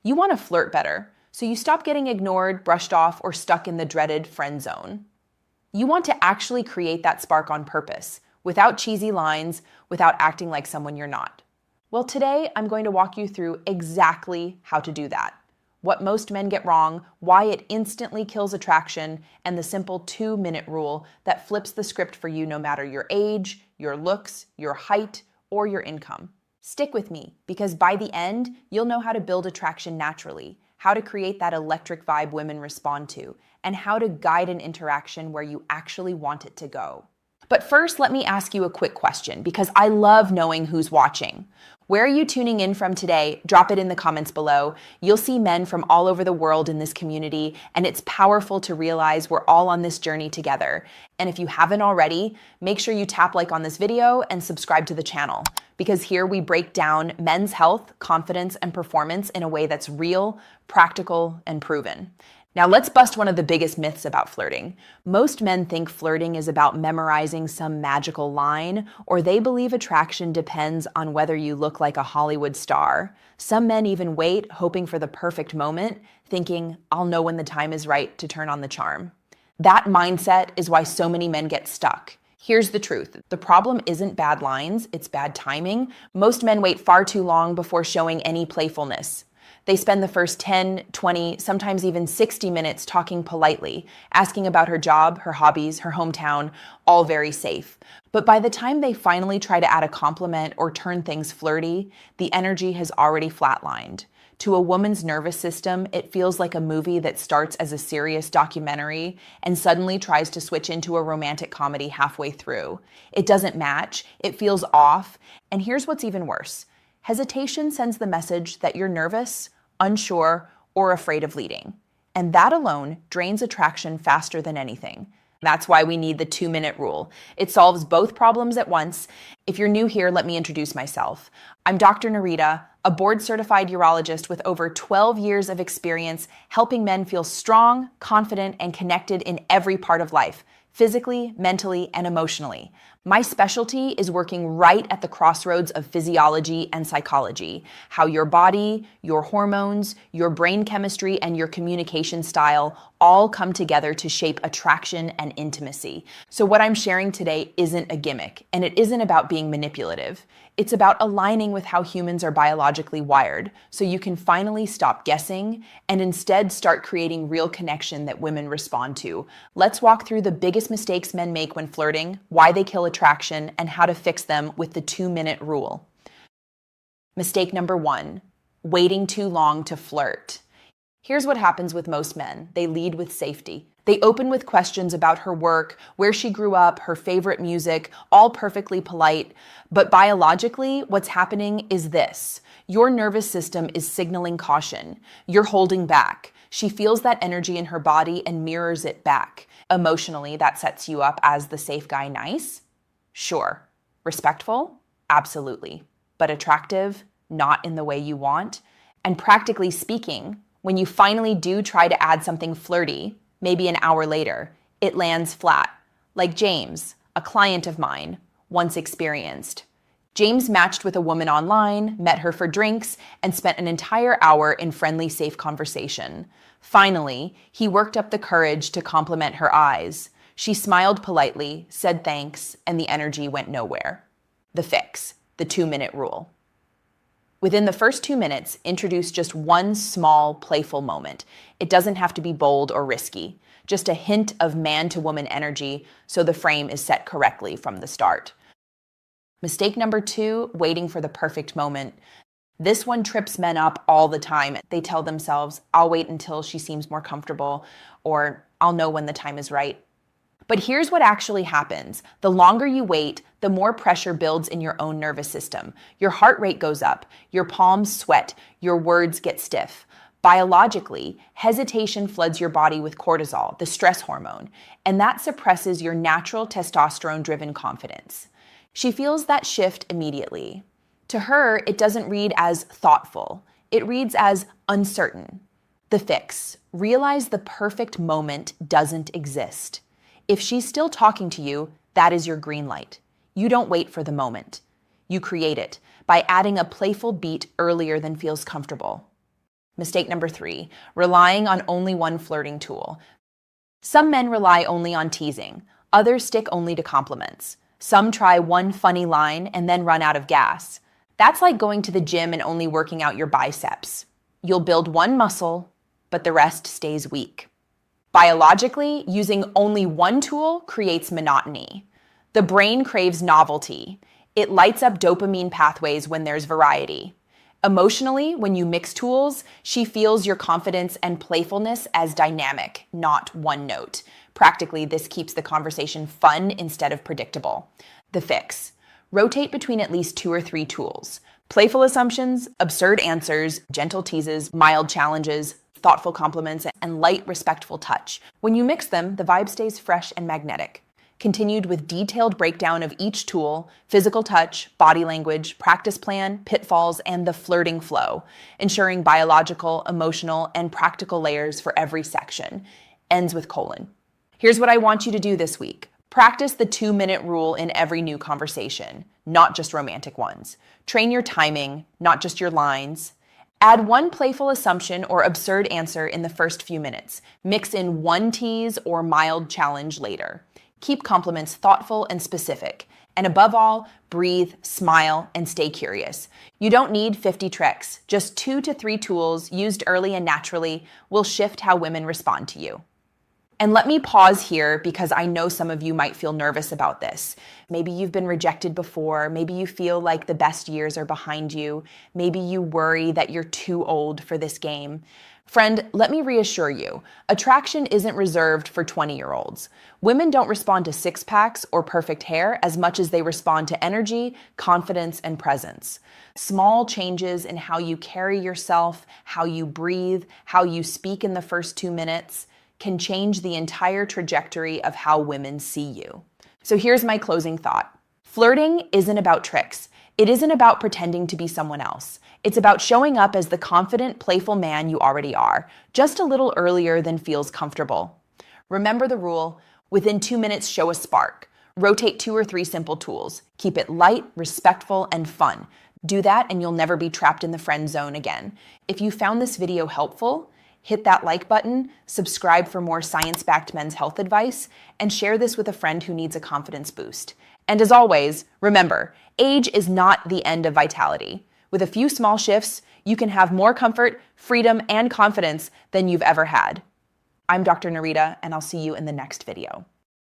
You want to flirt better, so you stop getting ignored, brushed off, or stuck in the dreaded friend zone. You want to actually create that spark on purpose, without cheesy lines, without acting like someone you're not. Well, today I'm going to walk you through exactly how to do that. What most men get wrong, why it instantly kills attraction, and the simple 2-minute rule that flips the script for you no matter your age, your looks, your height, or your income. Stick with me, because by the end, you'll know how to build attraction naturally, how to create that electric vibe women respond to, and how to guide an interaction where you actually want it to go. But first, let me ask you a quick question, because I love knowing who's watching. Where are you tuning in from today? Drop it in the comments below. You'll see men from all over the world in this community, and it's powerful to realize we're all on this journey together. And if you haven't already, make sure you tap like on this video and subscribe to the channel, because here we break down men's health, confidence, and performance in a way that's real, practical, and proven. Now let's bust one of the biggest myths about flirting. Most men think flirting is about memorizing some magical line, or they believe attraction depends on whether you look like a Hollywood star. Some men even wait, hoping for the perfect moment, thinking, I'll know when the time is right to turn on the charm. That mindset is why so many men get stuck. Here's the truth. The problem isn't bad lines, it's bad timing. Most men wait far too long before showing any playfulness. They spend the first 10, 20, sometimes even 60 minutes talking politely, asking about her job, her hobbies, her hometown, all very safe. But by the time they finally try to add a compliment or turn things flirty, the energy has already flatlined. To a woman's nervous system, it feels like a movie that starts as a serious documentary and suddenly tries to switch into a romantic comedy halfway through. It doesn't match, it feels off, and here's what's even worse. Hesitation sends the message that you're nervous, unsure, or afraid of leading. And that alone drains attraction faster than anything. That's why we need the 2-minute rule. It solves both problems at once. If you're new here, let me introduce myself. I'm Dr. Nerita, a board-certified urologist with over 12 years of experience helping men feel strong, confident, and connected in every part of life, physically, mentally, and emotionally. My specialty is working right at the crossroads of physiology and psychology, how your body, your hormones, your brain chemistry, and your communication style all come together to shape attraction and intimacy. So what I'm sharing today isn't a gimmick, and it isn't about being manipulative. It's about aligning with how humans are biologically wired, so you can finally stop guessing and instead start creating real connection that women respond to. Let's walk through the biggest mistakes men make when flirting, why they kill attraction, and how to fix them with the 2-minute rule. Mistake number 1, waiting too long to flirt. Here's what happens with most men. They lead with safety. They open with questions about her work, where she grew up, her favorite music, all perfectly polite. But biologically, what's happening is this. Your nervous system is signaling caution. You're holding back. She feels that energy in her body and mirrors it back. Emotionally, that sets you up as the safe guy nice? Sure. Respectful? Absolutely. But attractive? Not in the way you want. And practically speaking, when you finally do try to add something flirty, maybe an hour later, it lands flat. Like James, a client of mine, once experienced. James matched with a woman online, met her for drinks, and spent an entire hour in friendly, safe conversation. Finally, he worked up the courage to compliment her eyes. She smiled politely, said thanks, and the energy went nowhere. The fix, the 2-minute rule. Within the first 2 minutes, introduce just one small, playful moment. It doesn't have to be bold or risky, just a hint of man-to-woman energy so the frame is set correctly from the start. Mistake number 2, waiting for the perfect moment. This one trips men up all the time. They tell themselves, I'll wait until she seems more comfortable, or I'll know when the time is right. But here's what actually happens. The longer you wait, the more pressure builds in your own nervous system. Your heart rate goes up, your palms sweat, your words get stiff. Biologically, hesitation floods your body with cortisol, the stress hormone, and that suppresses your natural testosterone-driven confidence. She feels that shift immediately. To her, it doesn't read as thoughtful. It reads as uncertain. The fix: realize the perfect moment doesn't exist. If she's still talking to you, that is your green light. You don't wait for the moment. You create it by adding a playful beat earlier than feels comfortable. Mistake number 3, relying on only one flirting tool. Some men rely only on teasing. Others stick only to compliments. Some try one funny line and then run out of gas. That's like going to the gym and only working out your biceps. You'll build one muscle, but the rest stays weak. Biologically, using only one tool creates monotony. The brain craves novelty. It lights up dopamine pathways when there's variety. Emotionally, when you mix tools, she feels your confidence and playfulness as dynamic, not one note. Practically, this keeps the conversation fun instead of predictable. The fix: rotate between at least 2 or 3 tools. Playful assumptions, absurd answers, gentle teases, mild challenges, thoughtful compliments, and light, respectful touch. When you mix them, the vibe stays fresh and magnetic. Continued with detailed breakdown of each tool, physical touch, body language, practice plan, pitfalls, and the flirting flow, ensuring biological, emotional, and practical layers for every section. Ends with colon. Here's what I want you to do this week. Practice the 2-minute rule in every new conversation, not just romantic ones. Train your timing, not just your lines. Add one playful assumption or absurd answer in the first few minutes. Mix in one tease or mild challenge later. Keep compliments thoughtful and specific. And above all, breathe, smile, and stay curious. You don't need 50 tricks. Just 2 to 3 tools used early and naturally will shift how women respond to you. And let me pause here because I know some of you might feel nervous about this. Maybe you've been rejected before. Maybe you feel like the best years are behind you. Maybe you worry that you're too old for this game. Friend, let me reassure you, attraction isn't reserved for 20-year-olds. Women don't respond to six-packs or perfect hair as much as they respond to energy, confidence, and presence. Small changes in how you carry yourself, how you breathe, how you speak in the first 2 minutes can change the entire trajectory of how women see you. So here's my closing thought. Flirting isn't about tricks. It isn't about pretending to be someone else. It's about showing up as the confident, playful man you already are, just a little earlier than feels comfortable. Remember the rule: within 2 minutes, show a spark. Rotate 2 or 3 simple tools. Keep it light, respectful, and fun. Do that and you'll never be trapped in the friend zone again. If you found this video helpful, hit that like button, subscribe for more science-backed men's health advice, and share this with a friend who needs a confidence boost. And as always, remember, age is not the end of vitality. With a few small shifts, you can have more comfort, freedom, and confidence than you've ever had. I'm Dr. Nerita, and I'll see you in the next video.